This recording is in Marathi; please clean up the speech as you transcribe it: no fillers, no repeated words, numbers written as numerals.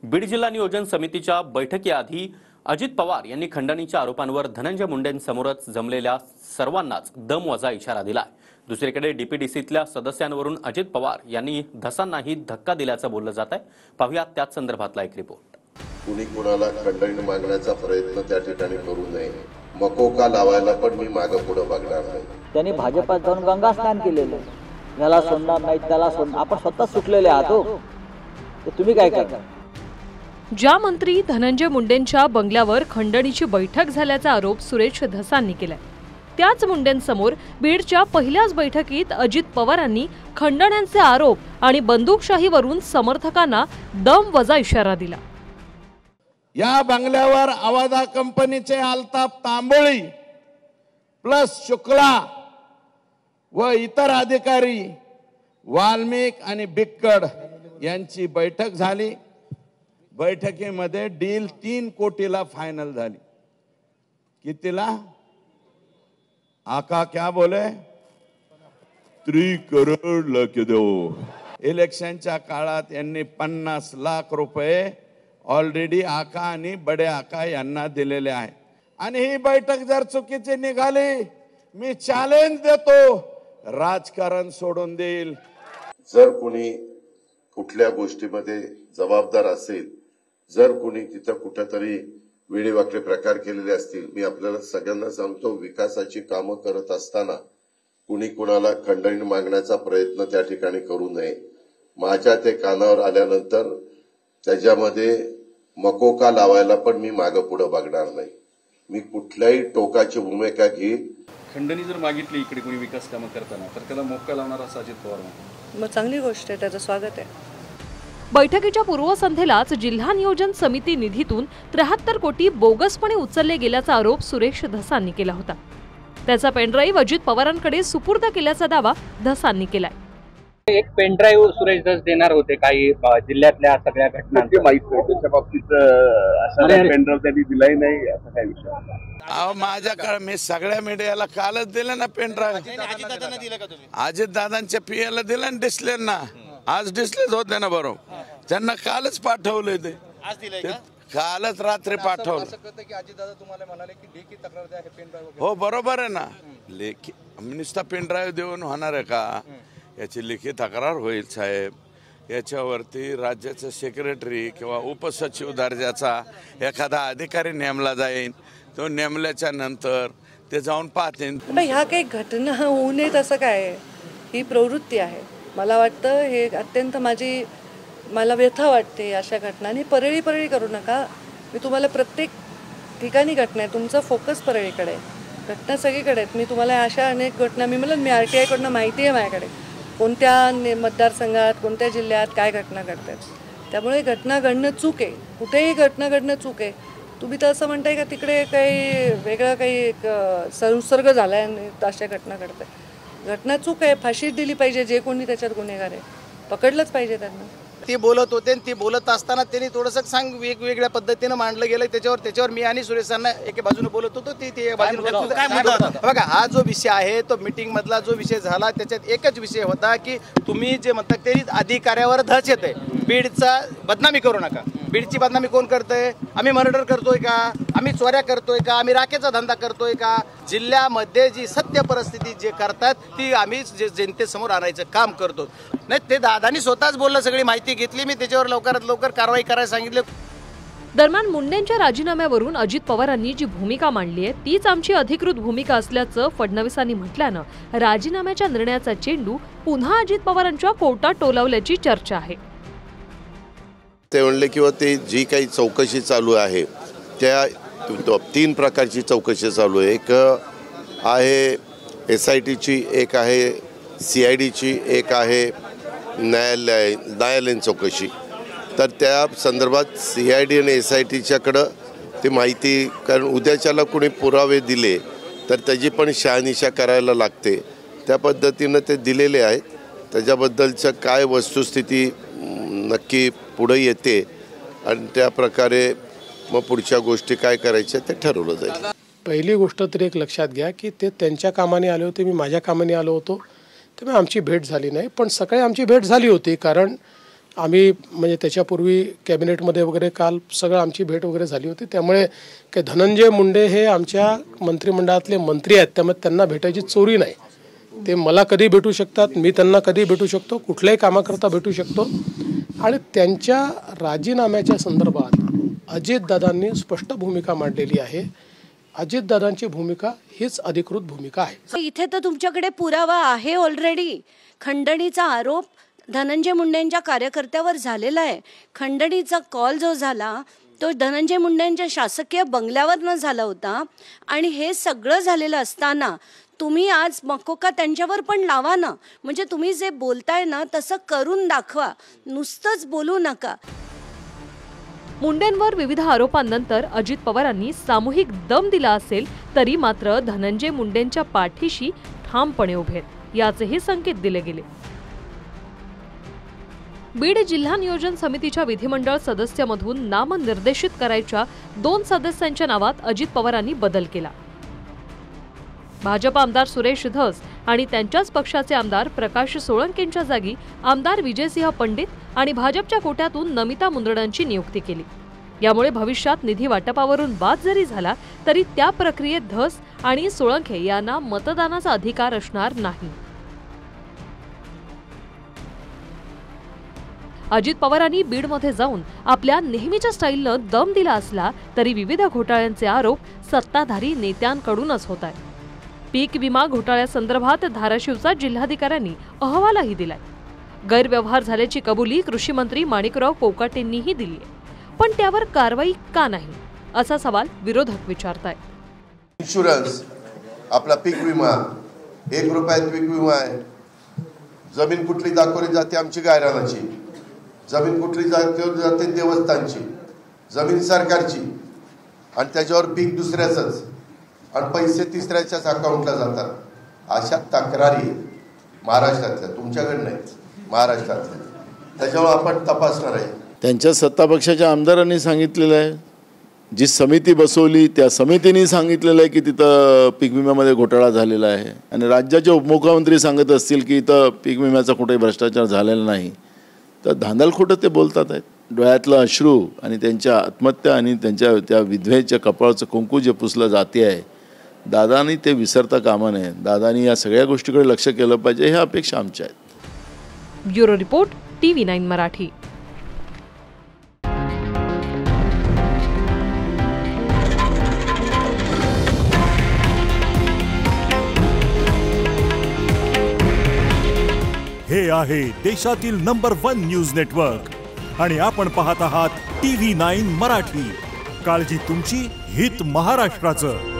बीड जिल्हा नियोजन समितीच्या बैठकीआधी अजित पवार यांनी खंडणीच्या आरोपांवर धनंजय मुंडेंसमोरच जमलेल्या सर्वांनाच दमवजा इशारा दिलाय। दुसरीकडे डीपीडीसीतल्या सदस्यांवरून अजित पवार यांनी धसांनाही धक्का दिल्याचं बोललं जात आहे। पाहूया त्याच संदर्भातला एक रिपोर्ट। कुणी कुणाला खंडणी मागण्याचा प्रयत्न त्या ठिकाणी करू नये, मकोका लावायला पण मी मागे पुढे बघणार नाही। त्यांनी भाजपात जाऊन गंगा स्नान केलेलं, याला सोडणार नाही त्याला सोडणार, आपण स्वतः सुटलेले आहोत। तुम्ही काय करता? ज्या मंत्री धनंजय मुंडेंच्या बंगल्यावर खंडणीची बैठक झाल्याचा आरोप सुरेश धसांनी केलाय, त्याच मुंडेंसमोर बीडच्या पहिल्याच बैठकीत अजित पवारांनी खंडण्यांचे आरोप आणि बंदूकशाहीवरून समर्थकांना दमवजा इशारा दिला। या बंगल्यावर आवाजा कंपनीचे अल्ताफ तांबोळी प्लस शुक्ला व इतर अधिकारी वाल्मिक आणि बिक्कड यांची बैठक झाली। बैठकीमध्ये डील 3 कोटीला फायनल झाली। कितीला? आका क्या बोले? 3 करोड लाख दो। इलेक्शनच्या काळात यांनी 50 लाख रुपये ऑलरेडी आका आणि बडे आका यांना दिलेले आहे। आणि ही बैठक जर चुकीची निघाली, मी चॅलेंज देतो, राजकारण सोडून देईल। जर कोणी कुठल्या गोष्टीमध्ये जबाबदार असेल, जर कोणी तिथं कुठेतरी वेडेवाकडे प्रकार केलेले असतील, मी आपल्याला सगळ्यांना सांगतो, विकासाची कामं करत असताना कुणी कुणाला खंडणी मागण्याचा प्रयत्न त्या ठिकाणी करू नये। माझ्या ते कानावर आल्यानंतर त्याच्यामध्ये मकोका लावायला पण मी मागे पुढे बघणार नाही। मी कुठल्याही टोकाची भूमिका घेईन। खंडणी जर मागितली इकडे कोणी विकास कामं करताना, तर त्याला मोका लावणार असं अजित पवार म्हणतात। मग चांगली गोष्ट आहे, त्याचं स्वागत आहे। बैठकीच्या पूर्वसंध्येलाच जिल्हा नियोजन समिती निधीतून 73 कोटी बोगसपणे उचलले गेल्याचा आरोप सुरेश धसांनी केला होता। त्याचा पेनड्राईव्ह अजित पवारांकडे सुपूर्द केल्याचा दावा धसांनी केलाय। एक पेनड्राईव्ह सुरेश धस देणार होते काही जिल्ह्यातल्या सगळ्या घटनांची माहिती आहे, त्याच्या बाबतीत असं पेनड्राईव्ह त्यांनी दिलाही नाही असा काय विषय? माझ्याकडे मी सगळ्या मीडियाला कालच दिलं ना पेनड्राईव्ह। अजित दादांच्या पीएला दिलं ना, डिस्लेना आज डिस्लेच होते ना, बरोबर त्यांना कालच पाठवले, ते कालच रात्री पाठवलं। हो बरोबर आहे ना, लेखी नुसता पेनड्राईव्ह देऊन होणार आहे का? याची लेखी तक्रार होईल साहेब। याच्यावरती राज्याचा सेक्रेटरी किंवा उपसचिव दर्जाचा एखादा अधिकारी नेमला जाईल, तो नेमल्याच्या नंतर ते जाऊन पाहतील। ह्या काही घटना होऊ नयेत असं काय, ही प्रवृत्ती आहे। मला वाटतं हे अत्यंत मला व्यथा वाटते अशा घटनांनी। परळी करू नका। मी तुम्हाला प्रत्येक ठिकाणी घटना आहे, तुमचा फोकस परळीकडे आहे, घटना सगळीकडे आहेत। मी तुम्हाला अशा अनेक घटना मी RTI कडनं माहिती आहे माझ्याकडे, कोणत्या मतदारसंघात कोणत्या जिल्ह्यात काय घटना घडतात। त्यामुळे घटना घडणं चूक आहे, कुठेही घटना घडणं चूक आहे। तुम्ही तर असं म्हणताय का तिकडे काही वेगळा काही संसर्ग झाला आहे अशा घटना घडतात। घटना चूक आहे, फाशी दिली पाहिजे, जे कोणी त्याच्यात गुन्हेगार आहे पकडलंच पाहिजे त्यांना। ती बोलत होते, ती बोलत असताना त्यांनी थोडंसं वेगवेगळ्या पद्धतीनं मांडलं गेलं। त्याच्यावर मी आणि सुरेशांना एके बाजूने बोलत होतो, ती बाजूने बघा। हा जो विषय आहे तो मीटिंग मधला जो विषय झाला, त्याच्यात एकच विषय होता की तुम्ही जे म्हणता ते अधिकाऱ्यावर धस येते, बीडचा बदनामी करू नका। बीडची बदनामी कोण करतंय? आम्ही मर्डर करतोय का? आम्ही चोऱ्या करतोय का? आम्ही राखेचा धंदा करतोय का? जिल्ह्यामध्ये जी सत्य परिस्थिती जे करतात ती आम्ही जनतेसमोर आणायचं काम करतो। नाही, ते दादानी स्वतःच बोललं, सगळी माहिती घेतली मी, त्याच्यावर लवकरात लवकर कारवाई करायला सांगितलं। दरम्यान मुंडेंच्या राजीनाम्यावरून अजित पवारांनी जी भूमिका मांडली आहे तीच आमची अधिकृत भूमिका असल्याचं फडणवीसांनी म्हटल्यानं राजीनाम्याच्या निर्णयाचा चेंडू पुन्हा अजित पवारांच्या कोर्टात टोलावल्याची चर्चा आहे। ते म्हणले किंवा ते जी काही चौकशी चालू आहे त्या 3 प्रकारची चौकशी चालू आहे। एक आहे SITची, एक आहे CIDची, एक आहे न्यायालयीन चौकशी। तर त्या संदर्भात CID आणि SITच्याकडं ते माहिती, कारण उद्याच्याला कोणी पुरावे दिले तर त्याची पण शहानिशा करायला लागते, त्या पद्धतीनं ते दिलेले आहेत। त्याच्याबद्दलचं काय वस्तुस्थिती नक्की पुढे येते आणि त्या प्रकारे मग पुढच्या गोष्टी काय करायच्या ते ठरवलं जाईल। पहिली गोष्ट तर एक लक्षात घ्या की ते त्यांच्या कामाने आले होते, मी माझ्या कामाने आलो होतो, त्यामुळे आमची भेट झाली नाही। पण सकाळी आमची भेट झाली होती, कारण आम्ही म्हणजे त्याच्यापूर्वी कॅबिनेटमध्ये वगैरे काल सगळं आमची भेट वगैरे झाली होती. त्यामुळे काही धनंजय मुंडे हे आमच्या मंत्रिमंडळातले मंत्री आहेत, त्यामुळे त्यांना भेटायची चोरी नाही. ते मला कधी भेटू शकतात, मी त्यांना कधी भेटू शकतो, कुठल्याही कामाकरता भेटू शकतो. आणि त्यांच्या राजीनाम्याच्या संदर्भात अजितदादांनी स्पष्ट भूमिका मांडलेली आहे. अजितदादांची भूमिका हीच अधिकृत भूमिका आहे. इथे तर तुमच्याकडे पुरावा आहे ऑलरेडी. खंडणीचा आरोप धनंजय मुंडेंच्या कार्यकर्त्यावर झालेला आहे. खंडणीचा कॉल जो झाला तो धनंजय मुंडेंच्या शासकीय बंगल्यावरनं झाला होता. आणि हे सगळं झालेलं असताना तुम्ही आज मकोका त्यांच्यावर पण लावा ना. म्हणजे तुम्ही जे बोलताय ना तसं करून दाखवा, नुसतंच बोलू नका. मुंडेंवर विविध आरोपांनंतर अजित पवारांनी सामूहिक दम दिला असेल तरी मात्र धनंजय मुंडेंच्या पाठीशी ठामपणे उभे आहेत याचेही संकेत दिले गेले. बीड जिल्हा नियोजन समितीच्या विधिमंडळ सदस्यामधून नामनिर्देशित करायच्या 2 सदस्यांच्या नावात अजित पवारांनी बदल केला. भाजप आमदार सुरेश धस आणि त्यांच्याच पक्षाचे आमदार प्रकाश सोळंकेंच्या जागी आमदार विजयसिंह पंडित आणि भाजपच्या कोट्यातून नमिता मुंदडांची नियुक्ती केली. यामुळे भविष्यात निधी वाटपावरून वाद जरी झाला तरी त्या प्रक्रियेत धस आणि सोळंके यांना मतदानाचा अधिकार असणार नाही. अजित पवारांनी बीडमध्ये जाऊन आपल्या नेहमीच्या स्टाईलनं दम दिला असला तरी विविध घोटाळ्यांचे आरोप सत्ताधारी नेत्यांकडूनच होत आहेत. पीक विमा घोटाळ्यासंदर्भात धाराशिवचा जिल्हाधिकाऱ्यांनी अहवालही दिलाय. गैरव्यवहार झाल्याची कबुली कृषी मंत्री माणिकराव कोकाटेंनीही दिली आहे. पण त्यावर कारवाई का नाही असा सवाल विरोधक विचारतायत. इन्शुरन्स, आपला पीक विमा, 1 रुपयात पीक विमा आहे. जमीन कुठली दाखवली जाते आमची गायरानाची, जमीन कुठली जाते देवस्थानची, जमीन सरकारची आणि त्याच्यावर पीक दुसऱ्याचंच आणि पैसे तिसऱ्याच्याच अकाउंटला जातात. अशा तक्रारी महाराष्ट्रातल्या, तुमच्याकडे नाही, महाराष्ट्रातल्या. त्याच्यावर आपण तपासणार आहे. त्यांच्या सत्तापक्षाच्या आमदारांनी सांगितलेलं आहे, जी समिती बसवली त्या समितीने सांगितलेलं आहे की तिथं पीक विम्यामध्ये घोटाळा झालेला आहे. आणि राज्याचे उपमुख्यमंत्री सांगत असतील की इथं पीक विम्याचा कुठेही भ्रष्टाचार झालेला नाही, तर धांदलखोटं ते बोलतात आहेत. डोळ्यातलं अश्रू आणि त्यांच्या आत्महत्या आणि त्यांच्या त्या विधवेच्या कपाळाचं कुंकू जे पुसलं जाते आहे, दादानी ते विसरता कामा नये. दादानी या सगळ्या गोष्टीकडे लक्ष केलं पाहिजे, ह्या अपेक्षा आमच्या आहेत. Bureau report, TV9 Marathi. हे आहे देशातील नंबर 1 न्यूज नेटवर्क आणि आपण पाहत आहात TV9 मराठी. काळजी तुमची, हित महाराष्ट्राचं.